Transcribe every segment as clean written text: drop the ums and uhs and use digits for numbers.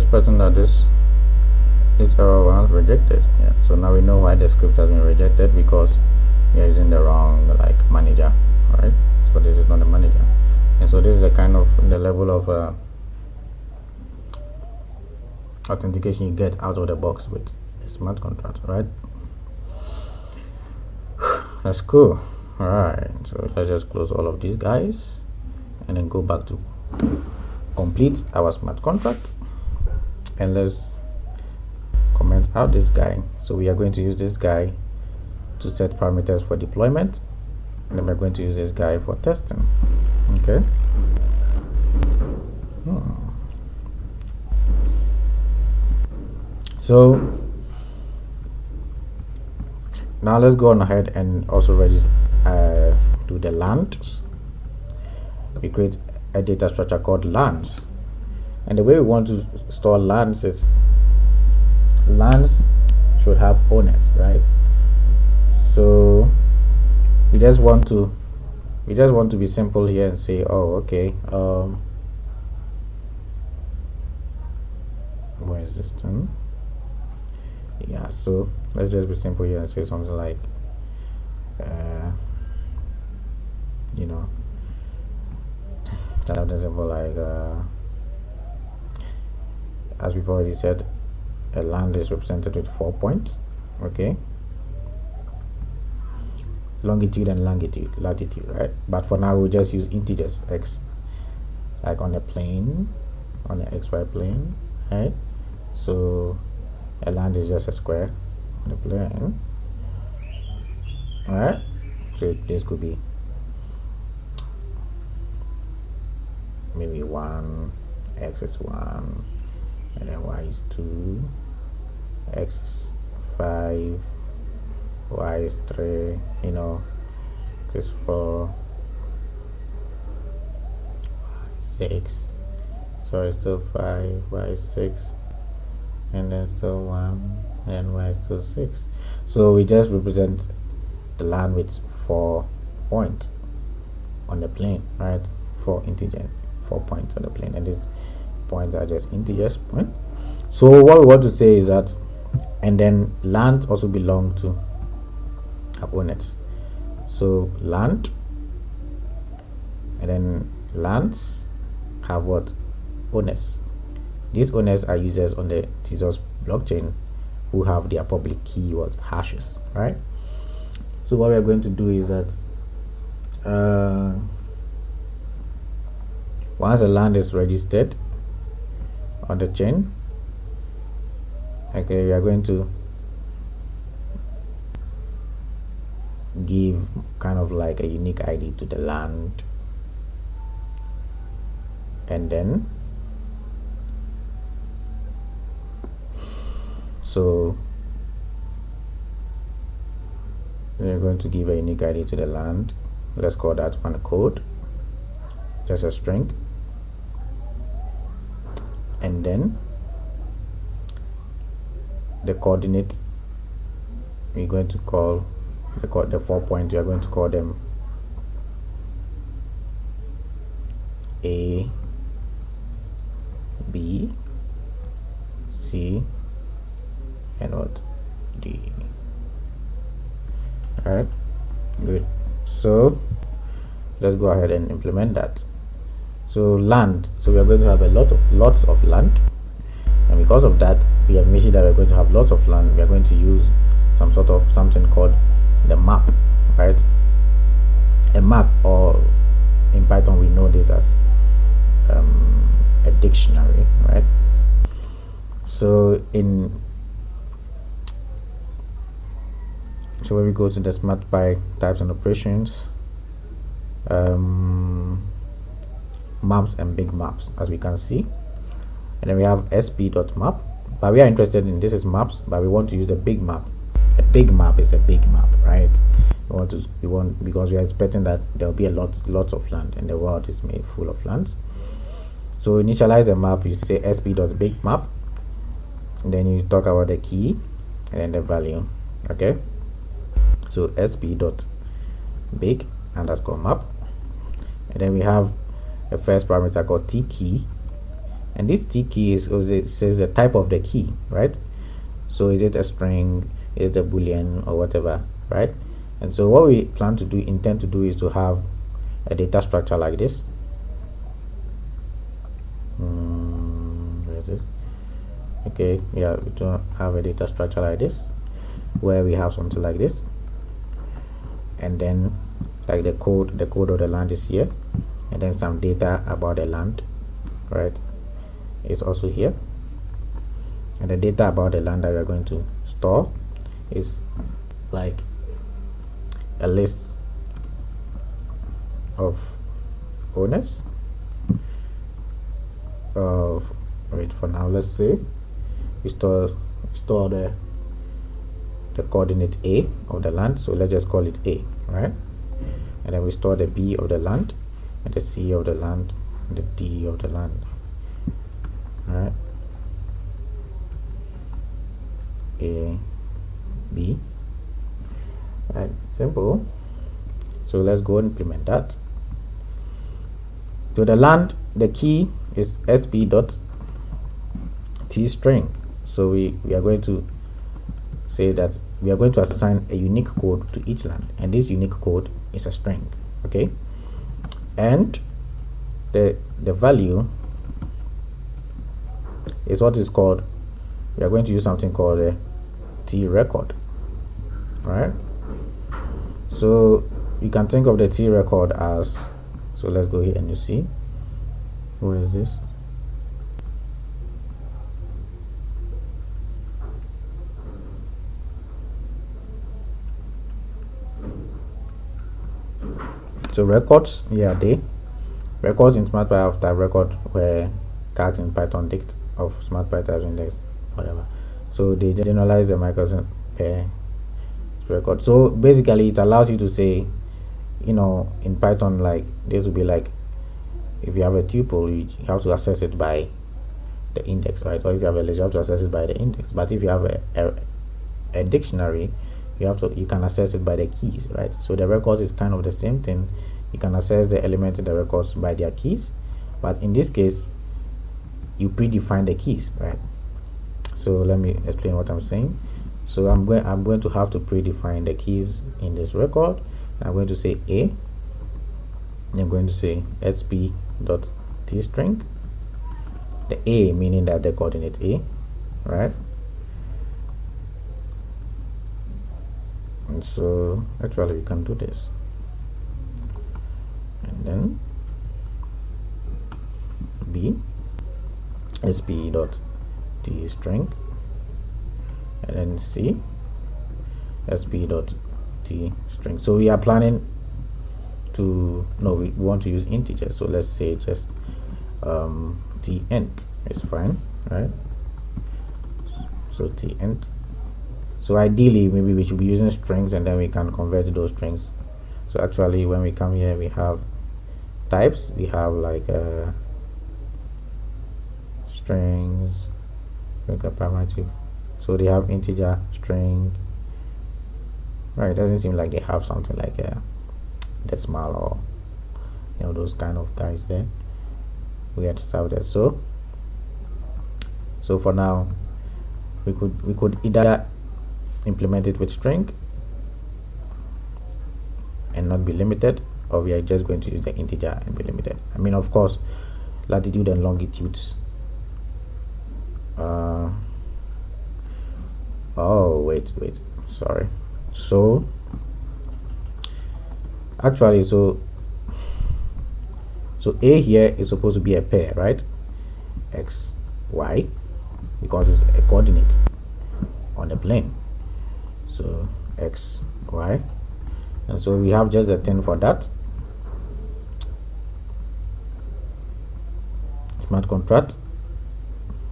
expecting that this error was rejected. Yeah, so now we know why the script has been rejected, because we are using the wrong manager. All right, so this is not the manager, and so this is the kind of the level of authentication you get out of the box with a smart contract, right? That's cool. All right, so let's just close all of these guys and then go back to complete our smart contract, and let's comment out this guy. So we are going to use this guy to set parameters for deployment, and then we're going to use this guy for testing. Okay. So now let's go on ahead and also register do the lands. We create a data structure called lands, and the way we want to store lands is lands should have owners, right? So we just want to be simple here and say, oh, okay, where is this thing? Yeah, so let's just be simple here and say something like something simple like as we've already said, a land is represented with 4 points. Okay, longitude and latitude, right? But for now we'll just use integers, x, like on the plane, on the xy plane, right? So a land is just a square on the plane. All right, so this could be maybe 1, x is 1, and then y is 2, x is 5, y is 3, this is 4, 6, sorry, still 5, y is 6, and then still 1, and y is still 6. So we just represent the land with 4 points on the plane, right? 4 points on the plane, and these points are just integers point. So what we want to say is that, and then lands also belong to owners. So land, and then lands have what? Owners. These owners are users on the Tezos blockchain who have their public keywords hashes, right? So what we are going to do is that once the land is registered on the chain, okay, we are going to give kind of like a unique ID to the land, and then so we're going to give a unique ID to the land. Let's call that one code, just a string, and then the coordinate we're going to call the 4 points, we are going to call them A, B, C, and what? D. Alright, good. So let's go ahead and implement that. So land, so we are going to have lots of land, and because of that, we have mentioned that we're going to have lots of land. We are going to use something called the map, right? A map, or in Python we know this as a dictionary, right? So when we go to the SmartPy types and operations, maps and big maps, as we can see, and then we have sp.map, but we are interested in this is maps, but we want to use the big map. A big map is a big map, right? Because we are expecting that there will be lots of land, and the world is made full of lands. So initialize the map, you say sp.bigmap, and then you talk about the key and then the value. Okay, so sp.big _map, and then we have a first parameter called tkey, And this T key it says the type of the key, right? So is it a string, is it a boolean, or whatever, right? And so what we intend to do is to have a data structure like this. Where is this? Okay, yeah, we don't have a data structure like this, where we have something like this, and then like the code of the land is here, and then some data about the land, right, is also here, and the data about the land that we are going to store is like a list of owners of, wait, for now let's say we store the coordinate A of the land, so let's just call it A, right? And then we store the B of the land, and the C of the land, and the D of the land, right? A, B, right? Simple. So let's go and implement that. So the land, the key is sp.tstring. So we are going to say that we are going to assign a unique code to each land, and this unique code is a string. Okay, and the value is what is called, we are going to use something called a T record, right? So you can think of the T record as, so let's go here and you see, where is this? So records, yeah, records in SmartPy have type record, where calcs in Python dict of SmartPy type index, whatever. So they generalize the microservice pair record. So basically it allows you to say, you know, in Python, like this would be like, if you have a tuple, you have to access it by the index, right? Or if you have a list, you have to access it by the index. But if you have a dictionary, you can access it by the keys, right? So the records is kind of the same thing. You can access the elements in the records by their keys, but in this case you predefine the keys, right? So let me explain what I'm saying. So I'm going to have to predefine the keys in this record. I'm going to say A, and I'm going to say sp.tstring, the A meaning that the coordinate A, right? And so actually we can do this, and then B, sp.tstring, and then C, sp.tstring. So we are planning to, no, we want to use integers, so let's say just tint is fine, right? So tint. So ideally maybe we should be using strings, and then we can convert those strings. So actually when we come here, we have types, we have like strings, like a primitive. So they have integer, string, right? It doesn't seem like they have something like a decimal or, you know, those kind of guys there. We had started. So for now we could either implement it with string and not be limited, or we are just going to use the integer and be limited. I mean, of course, latitude and longitudes. Oh wait, sorry. So actually, so A here is supposed to be a pair, right? X, Y, because it's a coordinate on the plane. So X, Y, and so we have just a thing for that. Smart contract,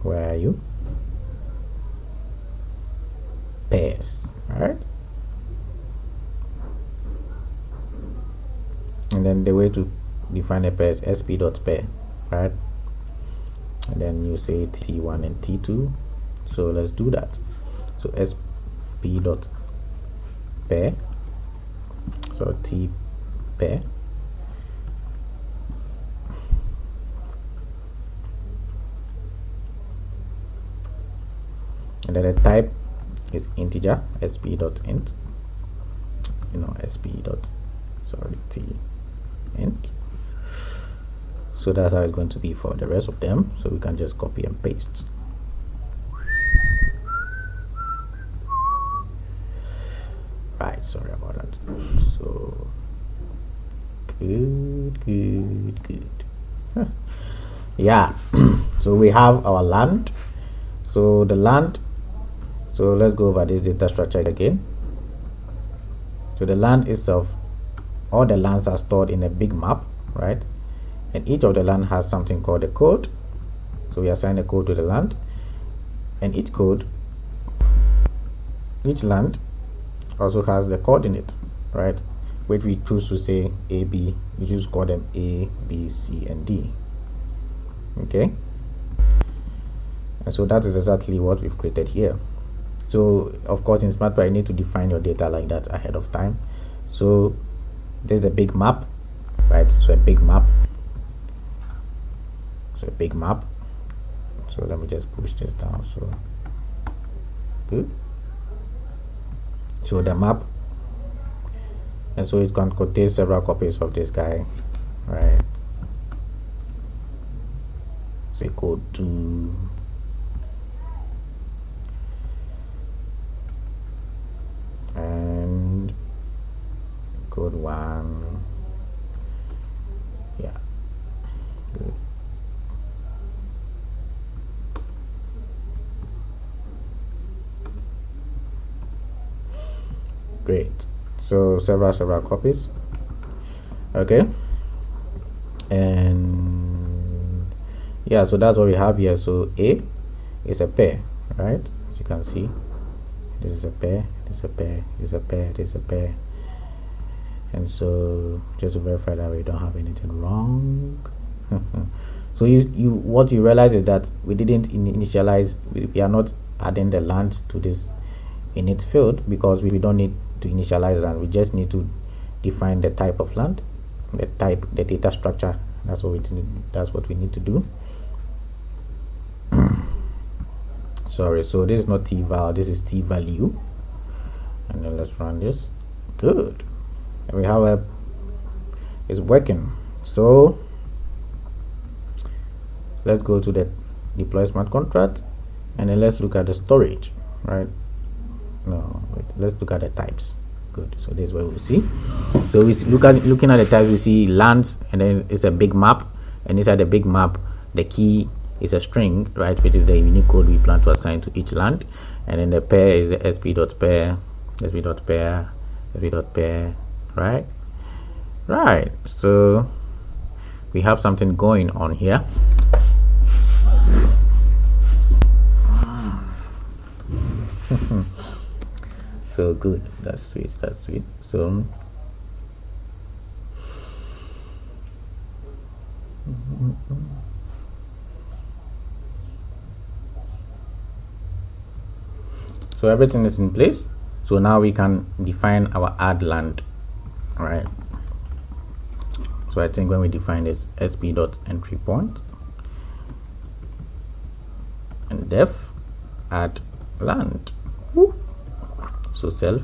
where are you? Pairs, right? And then the way to define a pair is sp.pair, right? And then you say T1 and T2. So let's do that. So sp.pair, so T pair, and then the type is integer, sp.int, int. So that's how it's going to be for the rest of them. So we can just copy and paste. Right, sorry about that. So good. Yeah. So we have our land. So the land, so let's go over this data structure again. So the land itself, all the lands are stored in a big map, right? And each of the land has something called a code. So we assign a code to the land, and each land also has the coordinates, right? Which we choose to say A, B. We just call them A, B, C, and D. Okay. And so that is exactly what we've created here. So of course in SmartPy you need to define your data like that ahead of time. So there's the big map, right? So a big map. So let me just push this down. So good. So the map, and so it can contain several copies of this guy, right? Say code 2, and code 1. Yeah, good. Great. So several copies. Okay. And yeah, so that's what we have here. So A is a pair, right? As you can see, this is a pair, this is a pair, this is a pair, this is a pair. And so just to verify that we don't have anything wrong. So what you realize is that we didn't initialize, we are not adding the land to this init field because we don't need to initialize land. We just need to define the type of land, the data structure. That's what we need to do. Sorry, so this is not t-val, this is t-value. And then let's run this. Good. And we have it's working. So let's go to the deploy smart contract, and then let's look at the storage, right? No, wait, let's look at the types. Good. So this is what we see. So we looking at the types, we see lands, and then it's a big map, and inside the big map the key is a string, right, which is the unique code we plan to assign to each land. And then the pair is the sp.pair, right. So we have something going on here. So good, that's sweet. So everything is in place. So now we can define our add land, right? So I think when we define this sp.entry point and def add land. So self,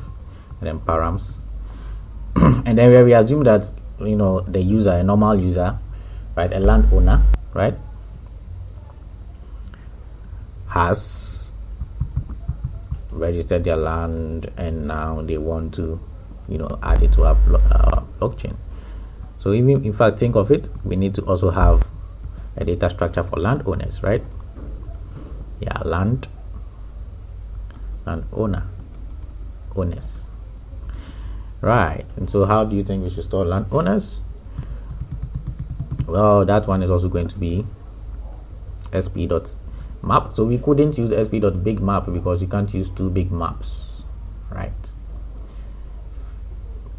and then params, and then where we assume that the user, a normal user, right, a landowner, right, has registered their land, and now they want to add it to our blockchain. So even, in fact, think of it, we need to also have a data structure for landowners, right? Yeah, landowner, owners, right? And so how do you think we should store landowners? Well, that one is also going to be sp.map. So we couldn't use sp.bigmap because you can't use two big maps, right?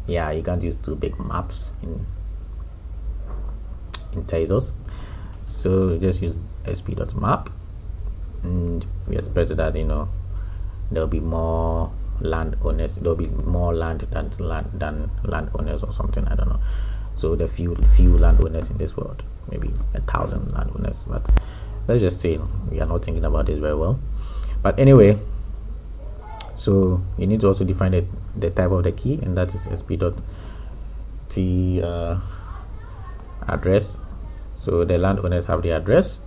Yeah, you can't use two big maps in Tezos. So just use sp.map, and we expect that there'll be more landowners. There'll be more land than landowners or something. I don't know. So the few landowners in this world, maybe 1,000 landowners. But let's just say we are not thinking about this very well. But anyway, So you need to also define the type of the key, and that is sp.t address. So the landowners have the address,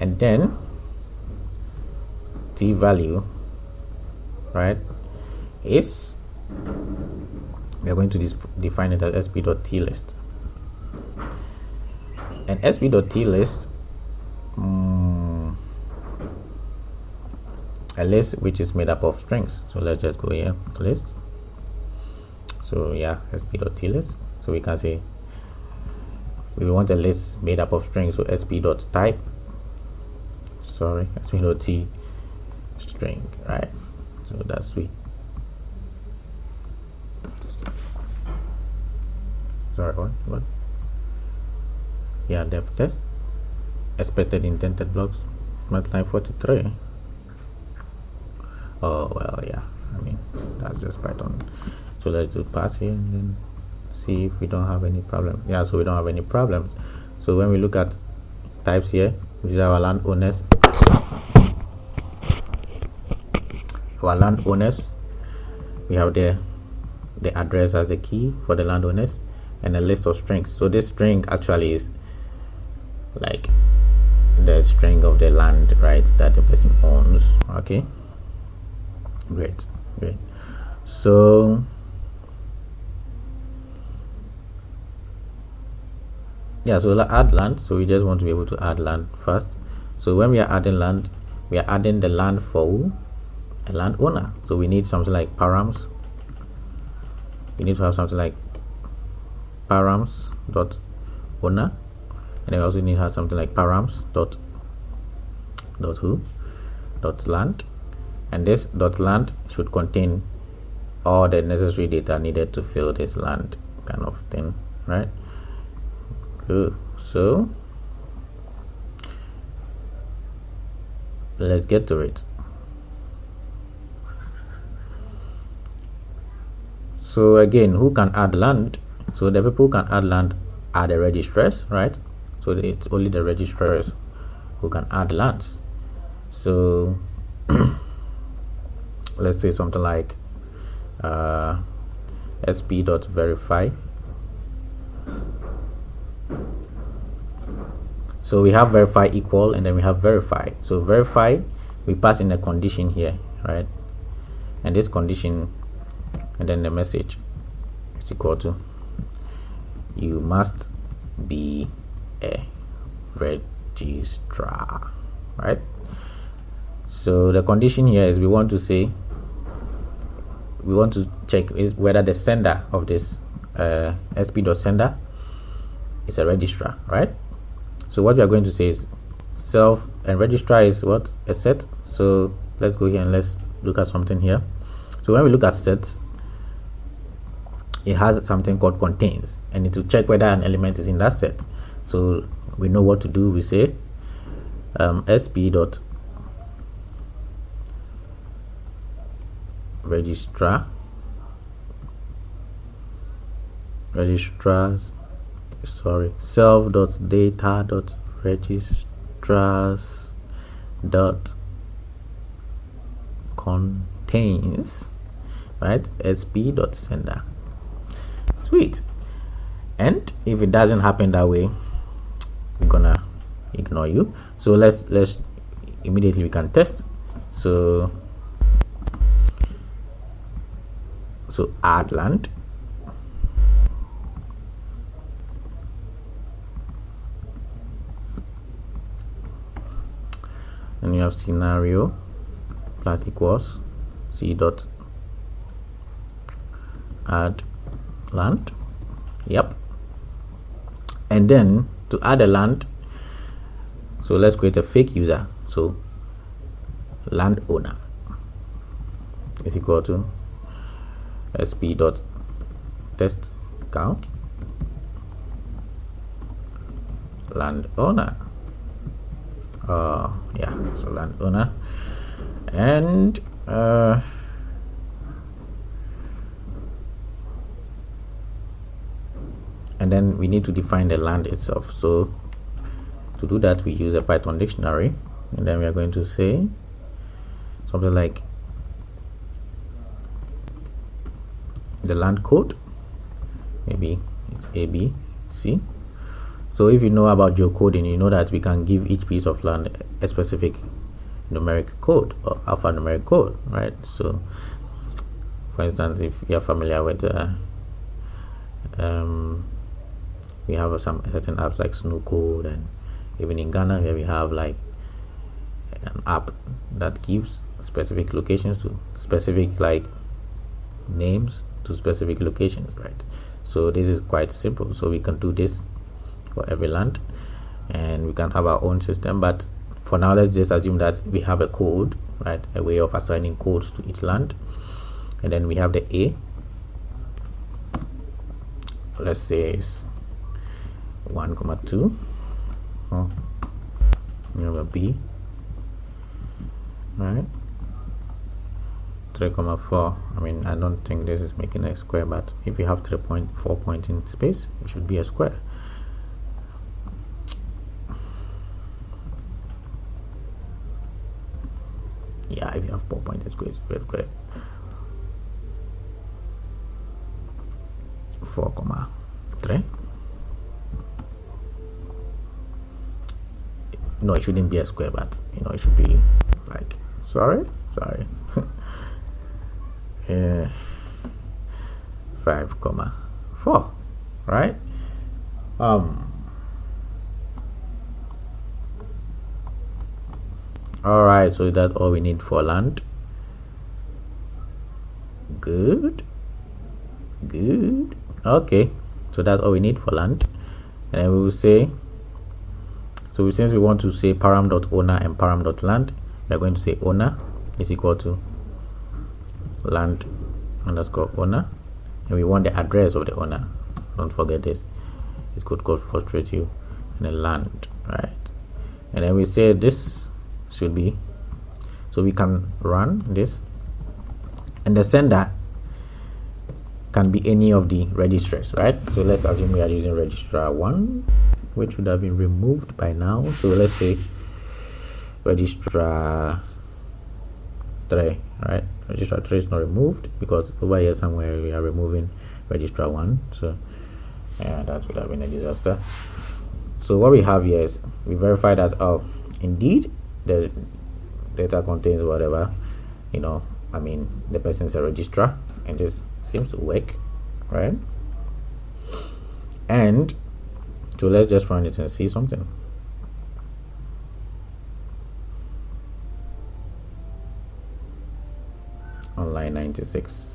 and then t value, right, is we are going to define it as sp.tlist, and sp.tlist a list which is made up of strings. So let's just go here, list. So yeah, sp.tlist. So we can say we want a list made up of strings. So sp.type, sorry, sp.t string, right? So that's sweet. Sorry, what? Yeah, dev test expected intended blocks multiply 43. Oh well, yeah, I mean that's just Python. So let's do pass here and then see if we don't have any problem. Yeah, so we don't have any problems. So when we look at types here, which is our landowners, we have the address as the key for the landowners and a list of strings. So this string actually is like the string of the land, right, that the person owns. Okay, great. So yeah, so we'll add land. So we just want to be able to add land first. So when we are adding land, we are adding the land for who? A landowner. So we need something like params. We need to have something like params dot owner, and then we also need to have something like params dot land, and this dot land should contain all the necessary data needed to fill this land, kind of thing, right? Good. So let's get to it. So again, who can add land? So the people who can add land are the registrars, right? So it's only the registrars who can add lands. So let's say something like sp.verify. So we have verify equal, and then we have verify. So verify, we pass in a condition here, right? And this condition, and then the message is equal to you must be a registrar, right? So the condition here is we want to check is whether the sender of this sp.sender is a registrar, right? So what we are going to say is self, and registrar is what? A set. So let's go here and let's look at something here. So when we look at sets, it has something called contains, and it will check whether an element is in that set. So we know what to do. We say sp.registrars, self.data.registrars.contains, right, sp.sender. Sweet. And if it doesn't happen that way, we're gonna ignore you. So let's immediately we can test. So add land, and you have scenario plus equals c dot add land. Yep. And then to add a land, so let's create a fake user. So landowner is equal to sp.test count landowner. Yeah, so landowner, and then we need to define the land itself. So to do that, we use a Python dictionary, and then we are going to say something like the land code. Maybe it's ABC. So if you know about geocoding, you know that we can give each piece of land a specific numeric code or alphanumeric code, right? So for instance, if you're familiar with we have some certain apps like Snowcode, and even in Ghana here we have like an app that gives specific locations to specific like names to specific locations, right? So this is quite simple. So we can do this for every land, and we can have our own system, but for now let's just assume that we have a code, right? A way of assigning codes to each land. And then we have the A, let's say it's 1,2. We have a B, right? 3,4. I mean, I don't think this is making a square, but if you have 3.4 points in space, it should be a square. Yeah, if you have 4 points, it's square. 4,3. No, it shouldn't be a square, but you know, it should be like sorry 5,4, right? All right, so that's all we need for land. Good. Okay, so that's all we need for land. And then we will say, so since we want to say param.owner and param.land, we are going to say owner is equal to land underscore owner, and we want the address of the owner. Don't forget this. It's code frustrate you, and then land, right? And then we say this should be, so we can run this, and the sender can be any of the registrars, right? So let's assume we are using registrar 1, which would have been removed by now. So let's say registrar 3, right? Registrar 3 is not removed because over here somewhere we are removing registrar 1. So yeah, that would have been a disaster. So what we have here is we verify that indeed the data contains whatever, you know, I mean the person is a registrar, and this seems to work, right? And so let's just run it and see something. On line 96.